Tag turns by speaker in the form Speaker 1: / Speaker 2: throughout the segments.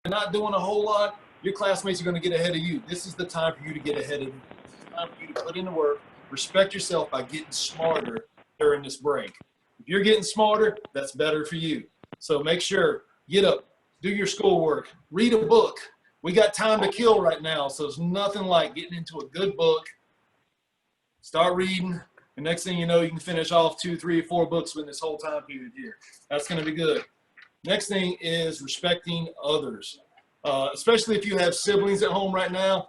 Speaker 1: not doing a whole lot, your classmates are going to get ahead of you. This is the time for you to get ahead of them. It's time for you to put in the work, respect yourself by getting smarter during this break. If you're getting smarter, that's better for you. So make sure, get up, do your schoolwork, read a book. We got time to kill right now, so there's nothing like getting into a good book, start reading, and next thing you know, you can finish off 2, 3, 4 books in this whole time period here. That's going to be good. Next thing is respecting others, especially if you have siblings at home right now.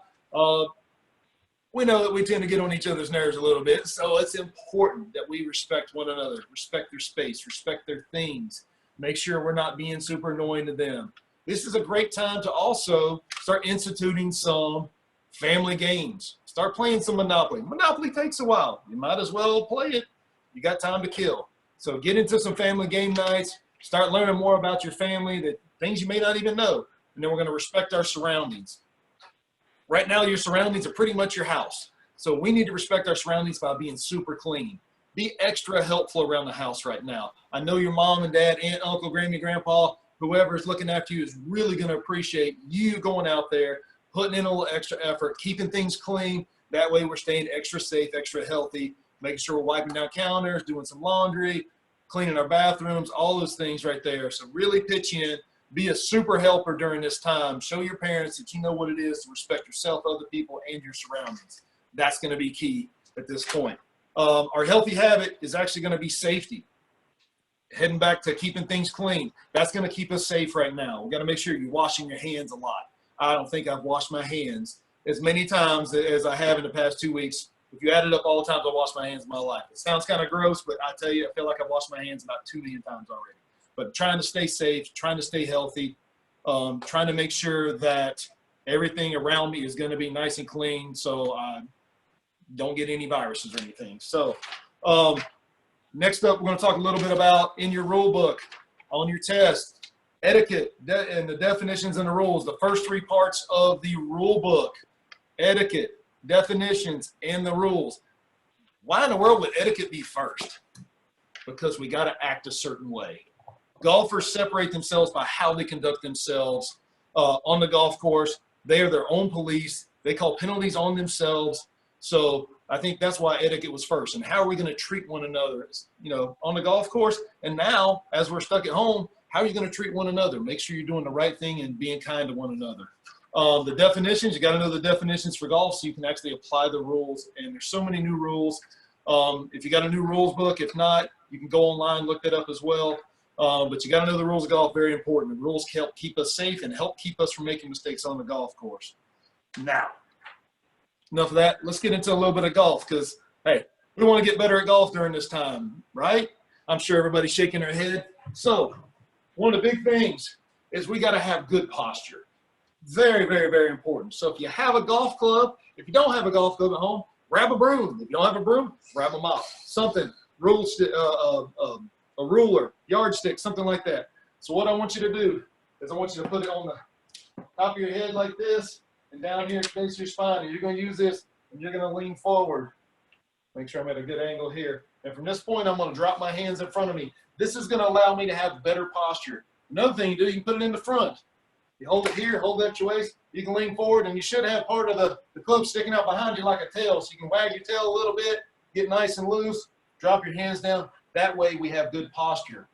Speaker 1: We know that we tend to get on each other's nerves a little bit, so it's important that we respect one another, respect their space, respect their things. Make sure we're not being super annoying to them. This is a great time to also start instituting some family games. Start playing some Monopoly. Monopoly takes a while. You might as well play it. You got time to kill. So get into some family game nights. Start learning more about your family, that things you may not even know. And then we're going to respect our surroundings. Right now, your surroundings are pretty much your house. So we need to respect our surroundings by being super clean. Be extra helpful around the house right now. I know your mom and dad, aunt, uncle, Grammy, grandpa, whoever is looking after you is really going to appreciate you going out there, putting in a little extra effort, keeping things clean. That way we're staying extra safe, extra healthy, making sure we're wiping down counters, doing some laundry, cleaning our bathrooms, all those things right there. So really pitch in, be a super helper during this time. Show your parents that you know what it is to respect yourself, other people, and your surroundings. That's going to be key at this point. Our healthy habit is actually going to be safety. Heading back to keeping things clean. That's going to keep us safe right now. We've got to make sure you're washing your hands a lot. I don't think I've washed my hands as many times as I have in the past 2 weeks. If you added up all the times I washed my hands in my life. It sounds kind of gross, but I tell you, I feel like I've washed my hands about 2 million times already. But trying to stay safe, trying to stay healthy, trying to make sure that everything around me is going to be nice and clean so I don't get any viruses or anything. So next up, we're going to talk a little bit about in your rule book, on your test, etiquette and the definitions and the rules, the first 3 parts of the rule book, etiquette, definitions, and the rules. Why in the world would etiquette be first? Because we got to act a certain way. Golfers separate themselves by how they conduct themselves on the golf course. They are their own police. They call penalties on themselves. So I think that's why etiquette was first. And how are we going to treat one another, on the golf course? And now, as we're stuck at home, how are you going to treat one another? Make sure you're doing the right thing and being kind to one another. The definitions, you got to know the definitions for golf so you can actually apply the rules. And there's so many new rules. If you got a new rules book, if not, you can go online, look that up as well. But you got to know the rules of golf, very important. The rules help keep us safe and help keep us from making mistakes on the golf course. Now, enough of that. Let's get into a little bit of golf because, hey, we want to get better at golf during this time, right? I'm sure everybody's shaking their head. So one of the big things is we got to have good posture. Very, very, very important. So if you have a golf club, if you don't have a golf club at home, grab a broom. If you don't have a broom, grab a mop. Something, a ruler, yardstick, something like that. So what I want you to do is I want you to put it on the top of your head like this and down here against your spine. And you're going to use this and you're going to lean forward. Make sure I'm at a good angle here. And from this point, I'm going to drop my hands in front of me. This is going to allow me to have better posture. Another thing you do, you can put it in the front. You hold it here, hold it at your waist. You can lean forward, and you should have part of the club sticking out behind you like a tail. So you can wag your tail a little bit, get nice and loose, drop your hands down. That way we have good posture.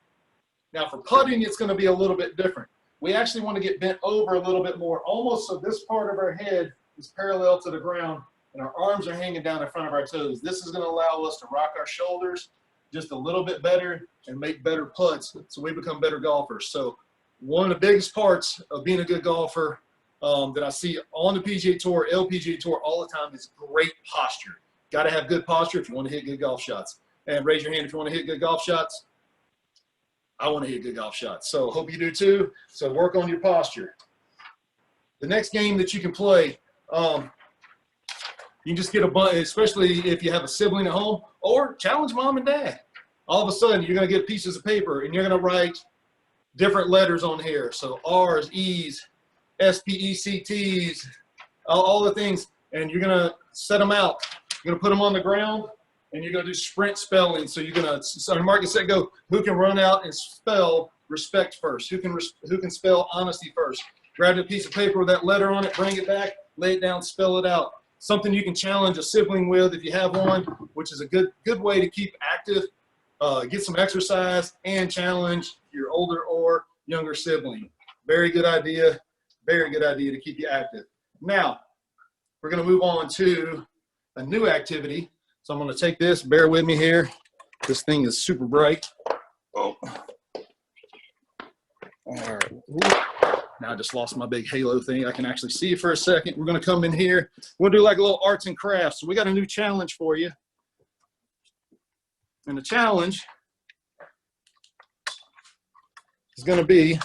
Speaker 1: Now for putting, it's going to be a little bit different. We actually want to get bent over a little bit more, almost so this part of our head is parallel to the ground, and our arms are hanging down in front of our toes. This is going to allow us to rock our shoulders just a little bit better and make better putts so we become better golfers. So one of the biggest parts of being a good golfer that I see on the PGA Tour, LPGA Tour all the time is great posture. Got to have good posture if you want to hit good golf shots. And raise your hand if you want to hit good golf shots. I want to hit good golf shots. So hope you do too. So work on your posture. The next game that you can play, you can just get a bunch, especially if you have a sibling at home, or challenge mom and dad. All of a sudden, you're going to get pieces of paper, and you're going to write different letters on here. So R's, E's, SPECTs, all the things, and you're going to set them out. You're going to put them on the ground, and you're going to do sprint spelling. So you're going to, mark it, set, go. Who can run out and spell respect first? Who can spell honesty first? grab a piece of paper with that letter on it, bring it back, lay it down, spell it out. Something you can challenge a sibling with if you have one, which is a good way to keep active, get some exercise, and challenge your older or younger sibling. Very good idea. Very good idea to keep you active. Now, we're going to move on to a new activity. So I'm going to take this. Bear with me here. This thing is super bright. Oh. All right. Now I just lost my big halo thing. I can actually see it for a second. We're going to come in here. We'll do like a little arts and crafts. So we got a new challenge for you. And the challenge is going to be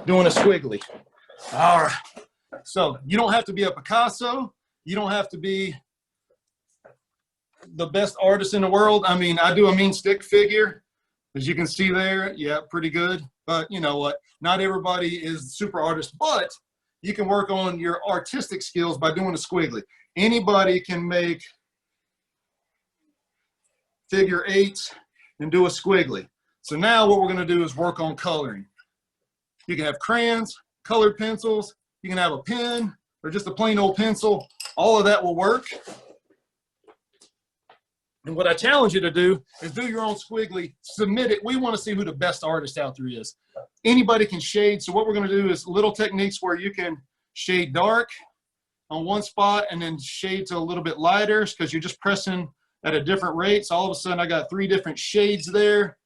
Speaker 1: doing a squiggly. All right. So you don't have to be a Picasso. You don't have to be the best artist in the world. I mean, I do a mean stick figure. As you can see there, yeah, pretty good. But you know what? Not everybody is a super artist, but you can work on your artistic skills by doing a squiggly. Anybody can make figure eights and do a squiggly. So now what we're going to do is work on coloring. You can have crayons, colored pencils, you can have a pen or just a plain old pencil. All of that will work. And what I challenge you to do is do your own squiggly, submit it. We want to see who the best artist out there is. Anybody can shade. So what we're going to do is little techniques where you can shade dark on one spot and then shade to a little bit lighter because you're just pressing at a different rate. So all of a sudden I got 3 different shades there,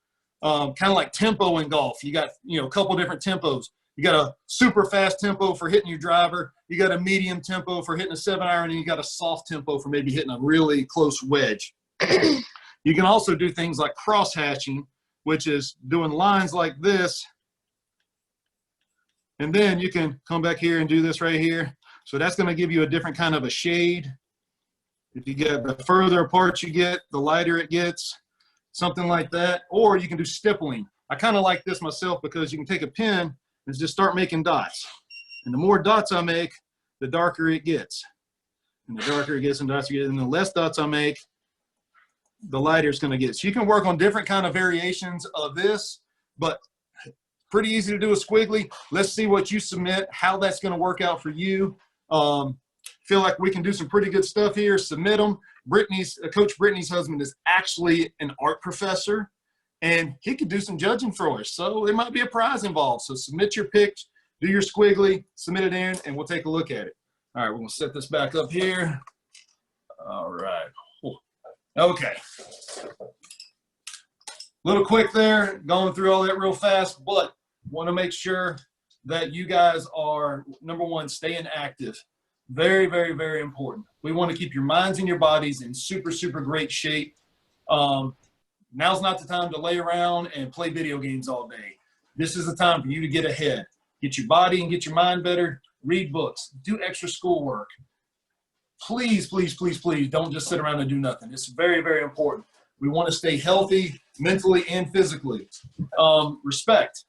Speaker 1: kind of like tempo in golf. You got, you know, a couple different tempos. You got a super fast tempo for hitting your driver. You got a medium tempo for hitting a 7-iron, and you got a soft tempo for maybe hitting a really close wedge. You can also do things like cross hatching, which is doing lines like this. And then you can come back here and do this right here. So that's going to give you a different kind of a shade. If you get the further apart you get, the lighter it gets, something like that. Or you can do stippling. I kind of like this myself because you can take a pen and just start making dots. And the more dots I make, the darker it gets. And the darker it gets and dots you get, and the less dots I make, the lighter it's going to get. So you can work on different kind of variations of this, but pretty easy to do a squiggly. Let's see what you submit, how that's going to work out for you. Feel like we can do some pretty good stuff here. Submit them. Coach Brittany's husband is actually an art professor, and he could do some judging for us. So there might be a prize involved. So submit your pick, do your squiggly, submit it in, and we'll take a look at it. All right, we're going to set this back up here. All right. Okay. A little quick there, going through all that real fast, but want to make sure that you guys are, number one, staying active. Very, very, very important. We want to keep your minds and your bodies in super, super great shape. Now's not the time to lay around and play video games all day. This is the time for you to get ahead. Get your body and get your mind better. Read books. Do extra schoolwork. Please, please, please, please don't just sit around and do nothing. It's very, very important. We want to stay healthy mentally and physically. Respect.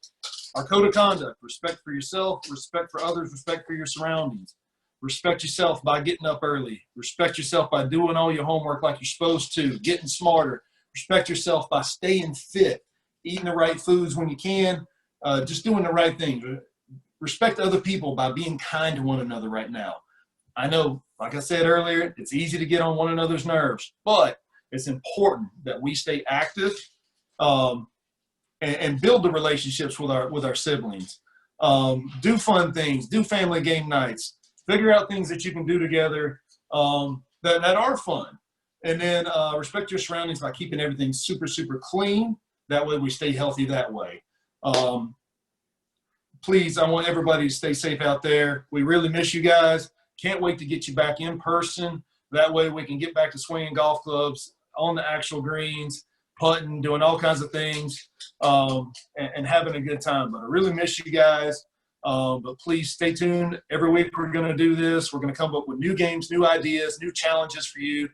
Speaker 1: Our code of conduct. Respect for yourself. Respect for others. Respect for your surroundings. Respect yourself by getting up early. Respect yourself by doing all your homework like you're supposed to. Getting smarter. Respect yourself by staying fit. Eating the right foods when you can. Just doing the right thing. Respect other people by being kind to one another right now. I know, like I said earlier, it's easy to get on one another's nerves, but it's important that we stay active and build the relationships with our siblings. Do fun things, do family game nights, figure out things that you can do together that are fun. And then respect your surroundings by keeping everything super, super clean. That way we stay healthy that way. Please, I want everybody to stay safe out there. We really miss you guys. Can't wait to get you back in person. That way we can get back to swinging golf clubs on the actual greens, putting, doing all kinds of things, and having a good time. But I really miss you guys. But please stay tuned. Every week we're going to do this. We're going to come up with new games, new ideas, new challenges for you.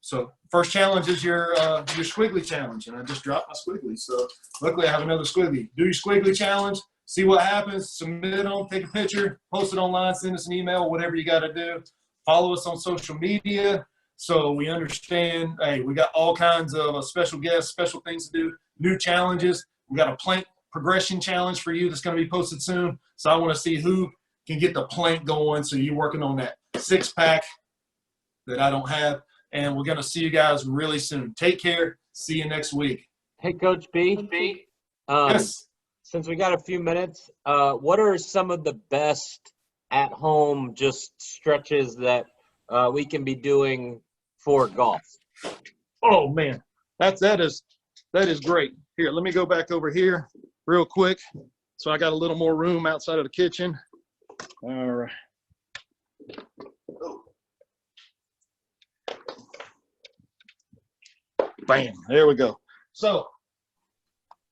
Speaker 1: So first challenge is your squiggly challenge. And I just dropped my squiggly. So luckily I have another squiggly. Do your squiggly challenge. See what happens, submit them, take a picture, post it online, send us an email, whatever you got to do. Follow us on social media so we understand, hey, we got all kinds of special guests, special things to do, new challenges. We got a progression challenge for you that's going to be posted soon. So I want to see who can get the plank going. So you're working on that six-pack that I don't have. And we're going to see you guys really soon. Take care. See you next week.
Speaker 2: Hey, Coach B.
Speaker 1: Yes.
Speaker 2: Since we got a few minutes, what are some of the best at-home just stretches that we can be doing for golf?
Speaker 1: Oh man, that is great. Here, let me go back over here real quick. So I got a little more room outside of the kitchen. All right. Oh. Bam, there we go. So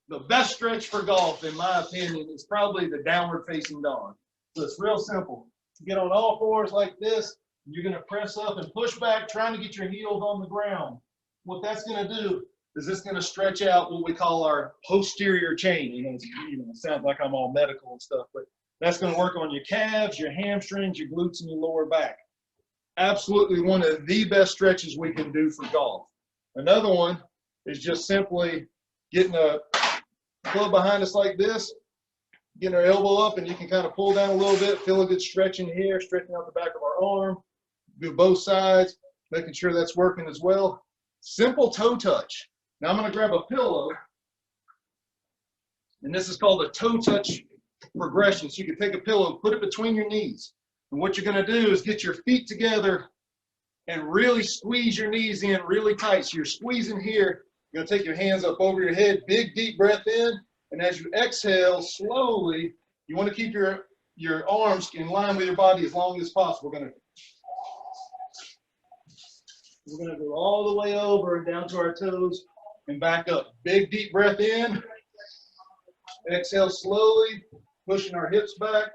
Speaker 1: the best stretch for golf, in my opinion, is probably the downward facing dog. So it's real simple. You get on all fours like this. You're going to press up and push back, trying to get your heels on the ground. What that's going to do is it's going to stretch out what we call our posterior chain. It sounds like I'm all medical and stuff, but that's going to work on your calves, your hamstrings, your glutes, and your lower back. Absolutely one of the best stretches we can do for golf. Another one is just simply getting a club behind us like this, getting our elbow up, and you can kind of pull down a little bit, feel a good stretch in here, stretching out the back of our arm, do both sides, making sure that's working as well. Simple toe touch. Now I'm going to grab a pillow, and this is called a toe touch progression. So you can take a pillow, put it between your knees, and what you're going to do is get your feet together and really squeeze your knees in really tight. So you're squeezing here. You're going to take your hands up over your head, big deep breath in, and as you exhale slowly, you want to keep your arms in line with your body as long as possible. We're going to go all the way over and down to our toes and back up. Big deep breath in. Exhale slowly, pushing our hips back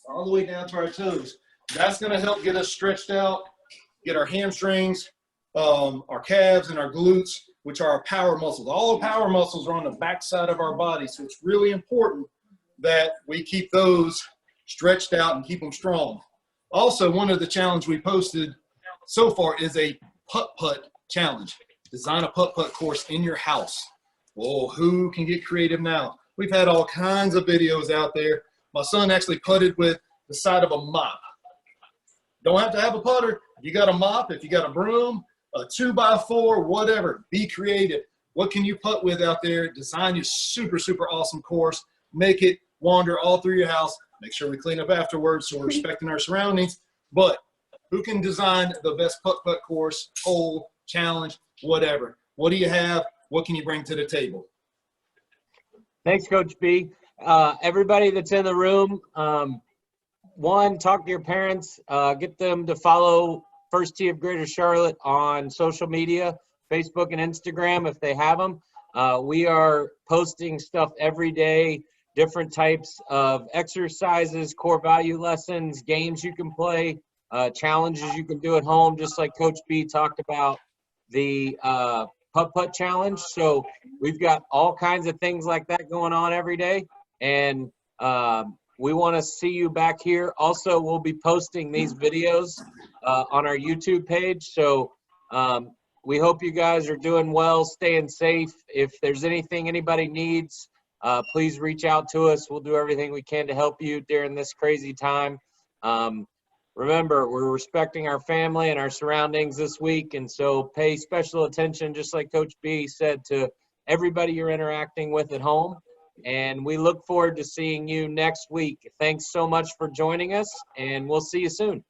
Speaker 1: all the way down to our toes. That's going to help get us stretched out, get our hamstrings, our calves, and our glutes, which are our power muscles. All the power muscles are on the back side of our body, so it's really important that we keep those stretched out and keep them strong. Also, one of the challenges we posted so far is a putt-putt challenge. Design a putt-putt course in your house. Well, who can get creative now? We've had all kinds of videos out there. My son actually putted with the side of a mop. Don't have to have a putter. If you got a mop, if you got a broom, a 2x4, whatever, be creative. What can you putt with out there? Design your super, super awesome course. Make it wander all through your house. Make sure we clean up afterwards so we're respecting our surroundings. But who can design the best putt-putt course, hole, challenge, whatever? What do you have? What can you bring to the table?
Speaker 2: Thanks, Coach B. Everybody that's in the room, one, talk to your parents. Get them to follow First Tee of Greater Charlotte on social media, Facebook and Instagram if they have them. We are posting stuff every day, different types of exercises, core value lessons, games you can play, challenges you can do at home, just like Coach B talked about the putt-putt challenge. So we've got all kinds of things like that going on every day. And we want to see you back here. Also, we'll be posting these videos on our YouTube page. So we hope you guys are doing well, staying safe. If there's anything anybody needs, please reach out to us. We'll do everything we can to help you during this crazy time. Remember, we're respecting our family and our surroundings this week, and so pay special attention, just like Coach B said, to everybody you're interacting with at home. And we look forward to seeing you next week. Thanks so much for joining us, and we'll see you soon.